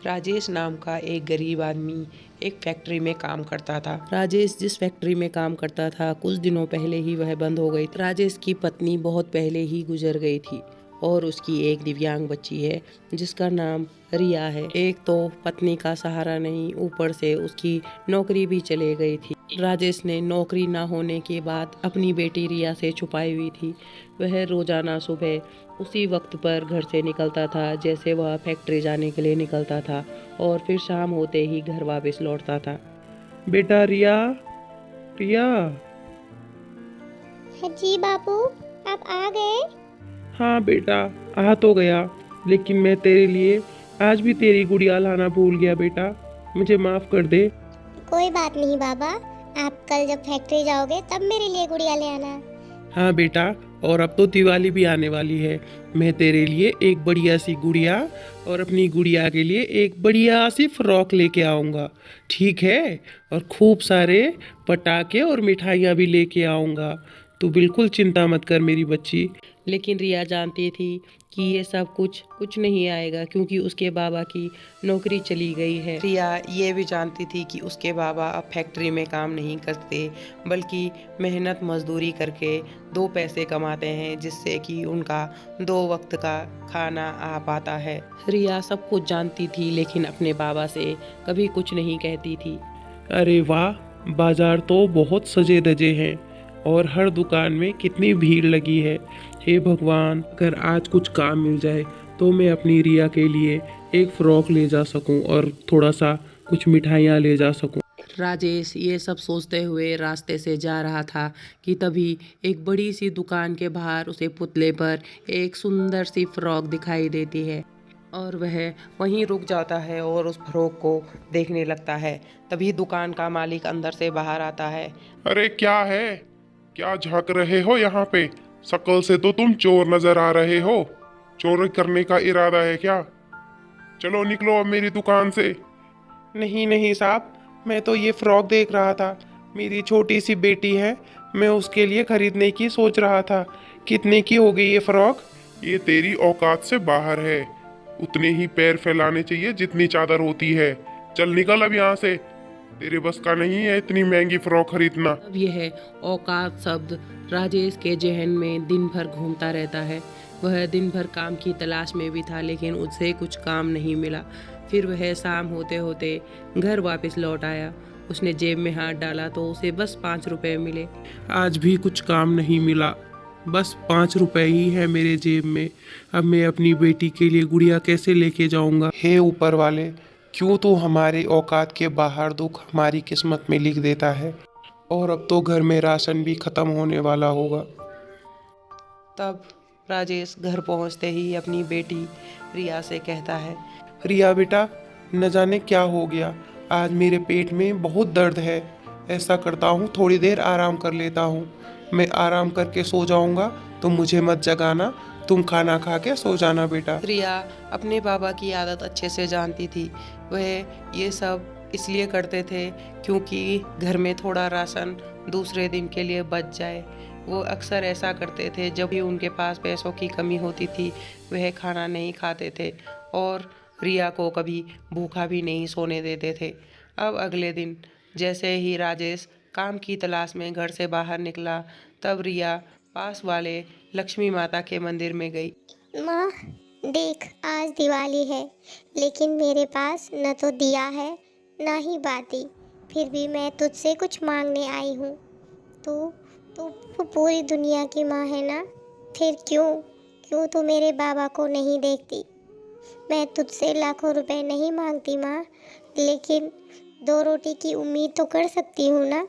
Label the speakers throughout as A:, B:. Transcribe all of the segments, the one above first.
A: राजेश नाम का एक गरीब आदमी एक फैक्ट्री में काम करता था। राजेश जिस फैक्ट्री में काम करता था कुछ दिनों पहले ही वह बंद हो गई। राजेश की पत्नी बहुत पहले ही गुजर गई थी और उसकी एक दिव्यांग बच्ची है जिसका नाम रिया है। एक तो पत्नी का सहारा नहीं, ऊपर से उसकी नौकरी भी चले गई थी। राजेश ने नौकरी ना होने के बाद अपनी बेटी रिया से छुपाई हुई थी। वह रोजाना सुबह उसी वक्त पर घर से निकलता था जैसे वह फैक्ट्री जाने के लिए निकलता था और फिर शाम होते ही घर वापस लौटता था। बेटा रिया, रिया।
B: जी बाबू, आप आ गए।
A: हाँ बेटा, आ तो गया, लेकिन मैं तेरे लिए आज भी तेरी गुड़िया लाना भूल गया बेटा, मुझे माफ कर दे।
B: कोई बात नहीं बाबा, आप कल जब फैक्ट्री जाओगे तब मेरे लिए गुड़िया ले आना।
A: हाँ बेटा, और अब तो दिवाली भी आने वाली है, मैं तेरे लिए एक बढ़िया सी गुड़िया और अपनी गुड़िया के लिए एक बढ़िया सी फ्रॉक लेके आऊँगा, ठीक है? और खूब सारे पटाखे और मिठाइयाँ भी लेके आऊँगा। तू बिल्कुल चिंता मत कर मेरी बच्ची। लेकिन रिया जानती थी कि ये सब कुछ नहीं आएगा क्योंकि उसके बाबा की नौकरी चली गई है। रिया ये भी जानती थी कि उसके बाबा अब फैक्ट्री में काम नहीं करते बल्कि मेहनत मजदूरी करके दो पैसे कमाते हैं जिससे कि उनका दो वक्त का खाना आ पाता है। रिया सब कुछ जानती थी लेकिन अपने बाबा से कभी कुछ नहीं कहती थी। अरे वाह, बाजार तो बहुत सजे धजे हैं और हर दुकान में कितनी भीड़ लगी है। हे भगवान, अगर आज कुछ काम मिल जाए तो मैं अपनी रिया के लिए एक फ्रॉक ले जा सकूं और थोड़ा सा कुछ मिठाइयाँ ले जा सकूं। राजेश ये सब सोचते हुए रास्ते से जा रहा था कि तभी एक बड़ी सी दुकान के बाहर उसे पुतले पर एक सुंदर सी फ्रॉक दिखाई देती है और वह वहीं रुक जाता है और उस फ्रॉक को देखने लगता है। तभी दुकान का मालिक अंदर से बाहर आता है।
C: अरे क्या है, क्या झांक रहे हो यहाँ पे? शक्ल से तो तुम चोर नजर आ रहे हो। चोरी करने का इरादा है क्या? चलो निकलो अब मेरी दुकान से।
A: नहीं नहीं साहब, मैं तो ये फ्रॉक देख रहा था, मेरी छोटी सी बेटी है, मैं उसके लिए खरीदने की सोच रहा था। कितने की हो गई ये फ्रॉक?
C: ये तेरी औकात से बाहर है। उतने ही पैर फैलाने चाहिए जितनी चादर होती है। चल निकल अब यहाँ से। तेरे बस का नहीं है इतनी महंगी फ्रॉक खरीदना।
A: अब यह औकात शब्द राजेश के जहन में दिन भर घूमता रहता है। वह दिन भर काम की तलाश में भी था लेकिन उससे कुछ काम नहीं मिला। फिर वह शाम होते होते घर वापस लौट आया। उसने जेब में हाथ डाला तो उसे बस 5 रुपए मिले। आज भी कुछ काम नहीं मिला, बस 5 रुपए ही है मेरे जेब में। अब मैं अपनी बेटी के लिए गुड़िया कैसे लेके जाऊंगा? हे ऊपर वाले, क्यों तू हमारे औकात के बाहर दुख हमारी किस्मत में लिख देता है? और अब तो घर में राशन भी खत्म होने वाला होगा। तब राजेश घर पहुंचते ही अपनी बेटी रिया से कहता है, रिया बेटा, न जाने क्या हो गया, आज मेरे पेट में बहुत दर्द है। ऐसा करता हूँ थोड़ी देर आराम कर लेता हूँ, मैं आराम करके सो जाऊँगा, तुम मुझे मत जगाना, तुम खाना खा के सो जाना बेटा। रिया अपने बाबा की आदत अच्छे से जानती थी। वह ये सब इसलिए करते थे क्योंकि घर में थोड़ा राशन दूसरे दिन के लिए बच जाए। वो अक्सर ऐसा करते थे जब भी उनके पास पैसों की कमी होती थी, वह खाना नहीं खाते थे और रिया को कभी भूखा भी नहीं सोने देते थे। अब अगले दिन जैसे ही राजेश काम की तलाश में घर से बाहर निकला, तब रिया पास वाले लक्ष्मी माता के मंदिर में गई।
B: माँ देख, आज दिवाली है लेकिन मेरे पास न तो दिया है ना ही बाती। फिर भी मैं तुझसे कुछ मांगने आई हूँ। तू तू पूरी दुनिया की माँ है ना, फिर क्यों क्यों तू मेरे बाबा को नहीं देखती? मैं तुझसे लाखों रुपए नहीं मांगती माँ, लेकिन 2 रोटी की उम्मीद तो कर सकती हूँ ना।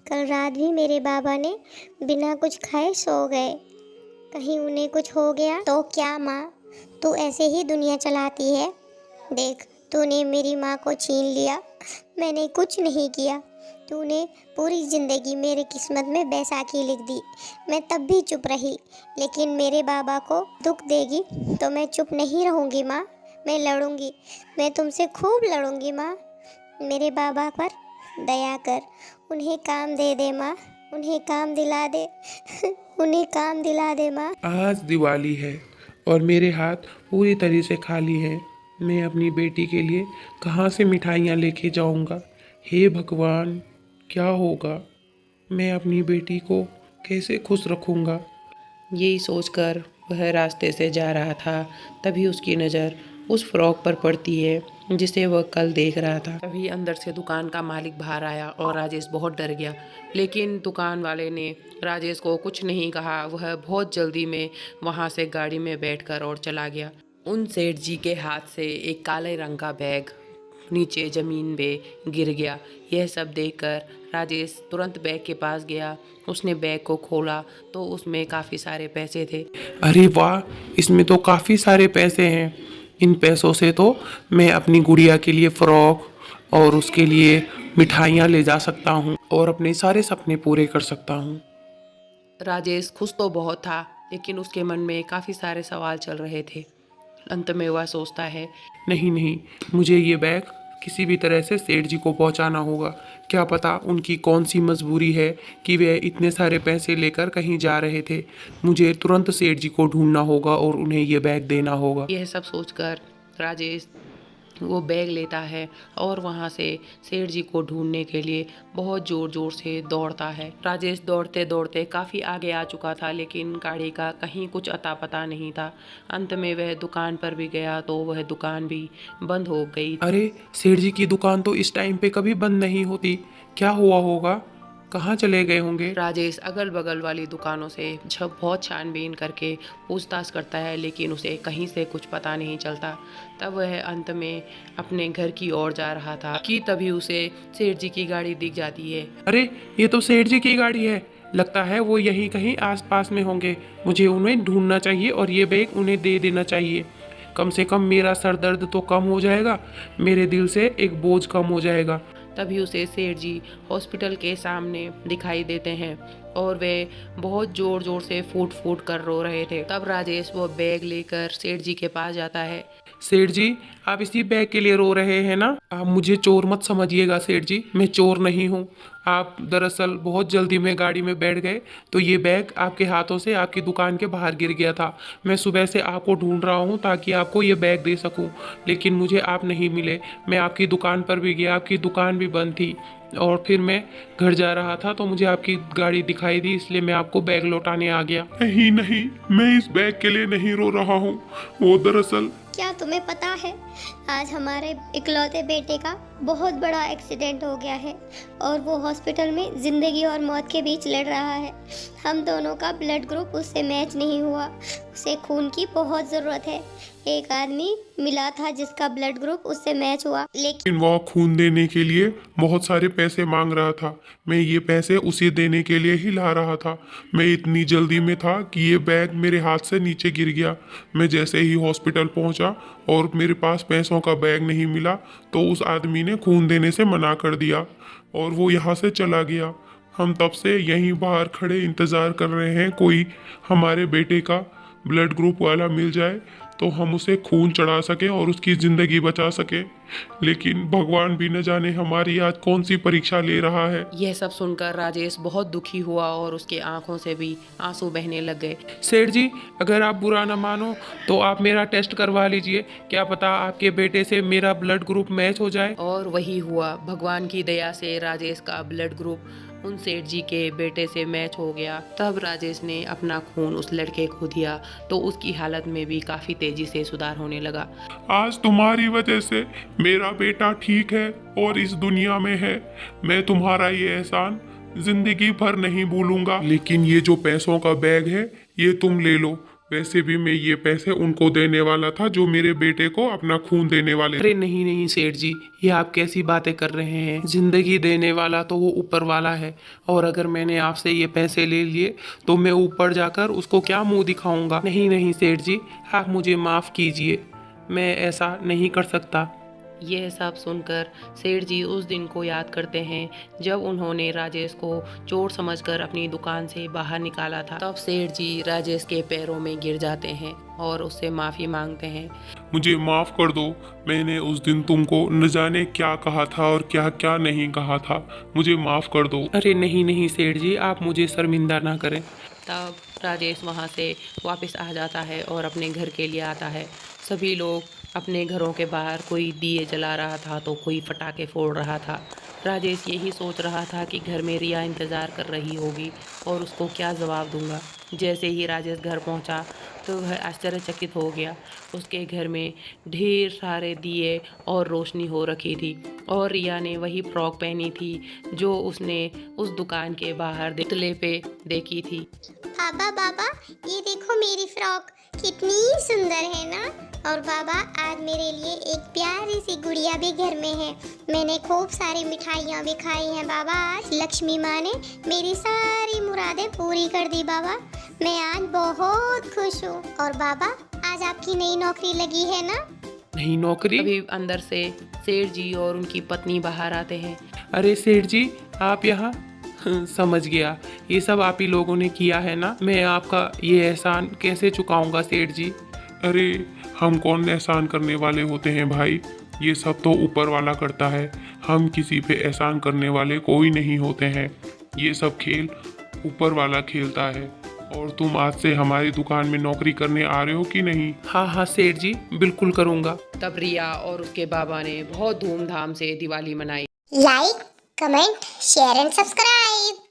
B: कल रात भी मेरे बाबा ने बिना कुछ खाए सो गए, कहीं उन्हें कुछ हो गया तो क्या माँ? तू ऐसे ही दुनिया चलाती है? देख, तूने मेरी माँ को छीन लिया, मैंने कुछ नहीं किया। तूने पूरी ज़िंदगी मेरी किस्मत में बैसाखी लिख दी। मैं तब भी चुप रही, लेकिन मेरे बाबा को दुख देगी तो मैं चुप नहीं रहूँगी माँ। मैं लड़ूंगी, मैं तुमसे खूब लड़ूंगी माँ। मेरे बाबा पर दया कर, उन्हें काम दे दे माँ, उन्हें काम दिला दे उन्हें काम दिला दे माँ।
A: आज दिवाली है और मेरे हाथ पूरी तरह से खाली हैं।
D: मैं अपनी बेटी के लिए कहाँ से मिठाइयाँ लेके जाऊँगा? हे भगवान, क्या होगा? मैं अपनी बेटी को कैसे खुश रखूँगा?
A: यही सोचकर वह रास्ते से जा रहा था। तभी उसकी नज़र उस फ्रॉक पर पड़ती है जिसे वह कल देख रहा था। तभी अंदर से दुकान का मालिक बाहर आया और राजेश बहुत डर गया, लेकिन दुकान वाले ने राजेश को कुछ नहीं कहा। वह बहुत जल्दी में वहाँ से गाड़ी में बैठकर और चला गया। उन सेठ जी के हाथ से एक काले रंग का बैग नीचे ज़मीन पे गिर गया। यह सब देखकर राजेश तुरंत बैग के पास गया। उसने बैग को खोला तो उसमें काफ़ी सारे पैसे थे।
D: अरे वाह, इसमें तो काफ़ी सारे पैसे हैं। इन पैसों से तो मैं अपनी गुड़िया के लिए फ़्रॉक और उसके लिए मिठाइयाँ ले जा सकता हूँ और अपने सारे सपने पूरे कर सकता हूँ।
A: राजेश खुश तो बहुत था, लेकिन उसके मन में काफ़ी सारे सवाल चल रहे थे। अंत में वह सोचता है,
D: नहीं नहीं, मुझे ये बैग किसी भी तरह से सेठ जी को पहुंचाना होगा। क्या पता उनकी कौन सी मजबूरी है कि वे इतने सारे पैसे लेकर कहीं जा रहे थे। मुझे तुरंत सेठ जी को ढूंढना होगा और उन्हें ये बैग देना होगा।
A: यह सब सोचकर राजेश वो बैग लेता है और वहाँ से सेठ जी को ढूंढने के लिए बहुत ज़ोर ज़ोर से दौड़ता है। राजेश दौड़ते दौड़ते काफ़ी आगे आ चुका था, लेकिन गाड़ी का कहीं कुछ अता पता नहीं था। अंत में वह दुकान पर भी गया तो वह दुकान भी बंद हो गई।
D: अरे, सेठ जी की दुकान तो इस टाइम पे कभी बंद नहीं होती। क्या हुआ होगा? कहाँ चले गए होंगे?
A: राजेश अगल बगल वाली दुकानों से बहुत छानबीन करके पूछताछ करता है, लेकिन उसे कहीं से कुछ पता नहीं चलता। तब वह अंत में अपने घर की ओर जा रहा था कि तभी उसे सेठ जी की गाड़ी दिख जाती है।
D: अरे, ये तो सेठ जी की गाड़ी है। लगता है वो यहीं कहीं आसपास में होंगे। मुझे उन्हें ढूंढना चाहिए और ये बैग उन्हें दे देना चाहिए। कम से कम मेरा सर दर्द तो कम हो जाएगा, मेरे दिल से एक बोझ कम हो जाएगा।
A: तभी उसे सेठ जी हॉस्पिटल के सामने दिखाई देते हैं और वे बहुत ज़ोर ज़ोर से फूट फूट कर रो रहे थे। तब राजेश वो बैग लेकर सेठ जी के पास जाता है।
D: सेठ जी, आप इसी बैग के लिए रो रहे हैं ना? आप मुझे चोर मत समझिएगा सेठ जी, मैं चोर नहीं हूँ। आप दरअसल बहुत जल्दी में गाड़ी में बैठ गए तो ये बैग आपके हाथों से आपकी दुकान के बाहर गिर गया था। मैं सुबह से आपको ढूंढ रहा हूँ ताकि आपको ये बैग दे सकूँ, लेकिन मुझे आप नहीं मिले। मैं आपकी दुकान पर भी गया, आपकी दुकान भी बंद थी और फिर मैं घर जा रहा था तो मुझे आपकी गाड़ी दिखाई दी, इसलिए मैं आपको बैग लौटाने आ गया।
C: नहीं नहीं, मैं इस बैग के लिए नहीं रो रहा हूँ। वो दरअसल
B: क्या तुम्हें पता है, आज हमारे इकलौते बेटे का बहुत बड़ा एक्सीडेंट हो गया है और वो हॉस्पिटल में ज़िंदगी और मौत के बीच लड़ रहा है। हम दोनों का ब्लड ग्रुप उससे मैच नहीं हुआ। उसे खून की बहुत ज़रूरत है। एक आदमी मिला था जिसका ब्लड ग्रुप उससे मैच हुआ, लेकिन
C: वह खून देने के लिए बहुत सारे पैसे मांग रहा था। मैं ये पैसे उसे देने के लिए ही ला रहा था। मैं इतनी जल्दी में था कि ये बैग मेरे हाथ से नीचे गिर गया। मैं जैसे ही हॉस्पिटल पहुंचा और मेरे पास पैसों का बैग नहीं मिला तो उस आदमी ने खून देने से मना कर दिया और वो यहाँ से चला गया। हम तब से यहीं बाहर खड़े इंतज़ार कर रहे हैं कोई हमारे बेटे का ब्लड ग्रुप वाला मिल जाए तो हम उसे खून चढ़ा सके और उसकी ज़िंदगी बचा सके। लेकिन भगवान भी न जाने हमारी आज कौन सी परीक्षा ले रहा है।
A: यह सब सुनकर राजेश बहुत दुखी हुआ और उसके आंखों से भी आंसू बहने लग गए।
D: सेठ जी, अगर आप बुरा न मानो तो आप मेरा टेस्ट करवा लीजिए। क्या पता आपके बेटे से मेरा ब्लड ग्रुप मैच हो जाए।
A: और वही हुआ। भगवान की दया से राजेश का ब्लड ग्रुप उन सेठ जी के बेटे से मैच हो गया। तब राजेश ने अपना खून उस लड़के को दिया तो उसकी हालत में भी काफ़ी तेजी से सुधार होने लगा।
C: आज तुम्हारी वजह से मेरा बेटा ठीक है और इस दुनिया में है। मैं तुम्हारा ये एहसान जिंदगी भर नहीं भूलूंगा। लेकिन ये जो पैसों का बैग है ये तुम ले लो। वैसे भी मैं ये पैसे उनको देने वाला था जो मेरे बेटे को अपना खून देने वाले।
D: अरे नहीं नहीं सेठ जी, ये आप कैसी बातें कर रहे हैं? जिंदगी देने वाला तो वो ऊपर वाला है और अगर मैंने आपसे ये पैसे ले लिए तो मैं ऊपर जाकर उसको क्या मुंह दिखाऊंगा? नहीं नहीं सेठ जी, आप मुझे माफ़ कीजिए, मैं ऐसा नहीं कर सकता।
A: यह सब सुनकर सेठ जी उस दिन को याद करते हैं जब उन्होंने राजेश को चोर समझकर अपनी दुकान से बाहर निकाला था। तब सेठ जी राजेश के पैरों में गिर जाते हैं और उससे माफ़ी मांगते हैं।
C: मुझे माफ कर दो, मैंने उस दिन तुमको न जाने क्या कहा था और क्या क्या नहीं कहा था। मुझे माफ कर दो।
D: अरे नहीं नहीं सेठ जी, आप मुझे शर्मिंदा ना करें।
A: तब राजेश वहाँ से वापस आ जाता है और अपने घर के लिए आता है। सभी लोग अपने घरों के बाहर कोई दिए जला रहा था तो कोई पटाखे फोड़ रहा था। राजेश यही सोच रहा था कि घर में रिया इंतज़ार कर रही होगी और उसको क्या जवाब दूंगा। जैसे ही राजेश घर पहुंचा तो वह आश्चर्यचकित हो गया। उसके घर में ढेर सारे दिए और रोशनी हो रखी थी और रिया ने वही फ्रॉक पहनी थी जो उसने उस दुकान के बाहर दिखले पे देखी थी।
B: पापा पापा, ये देखो मेरी फ्रॉक कितनी सुंदर है ना। और बाबा, आज मेरे लिए एक प्यारी सी गुड़िया भी घर में है। मैंने खूब सारी मिठाइयाँ भी खाई हैं बाबा। आज लक्ष्मी माँ ने मेरी सारी मुरादें पूरी कर दी बाबा। मैं आज बहुत खुश हूँ। और बाबा, आज आपकी नई नौकरी लगी है ना?
D: नहीं नौकरी?
A: अभी अंदर से सेठ जी और उनकी पत्नी बाहर आते हैं।
D: अरे सेठ जी, आप यहाँ? समझ गया, ये सब आप ही लोगों ने किया है ना। मैं आपका ये एहसान कैसे चुकाऊंगा सेठ जी?
C: अरे हम कौन एहसान करने वाले होते हैं भाई, ये सब तो ऊपर वाला करता है। हम किसी पे एहसान करने वाले कोई नहीं होते हैं। ये सब खेल ऊपर वाला खेलता है। और तुम आज से हमारी दुकान में नौकरी करने आ रहे हो कि नहीं?
D: हाँ हाँ सेठ जी, बिल्कुल करूँगा।
A: तब रिया और उसके बाबा ने बहुत धूमधाम से दिवाली मनाई।
B: Like, comment, share and subscribe.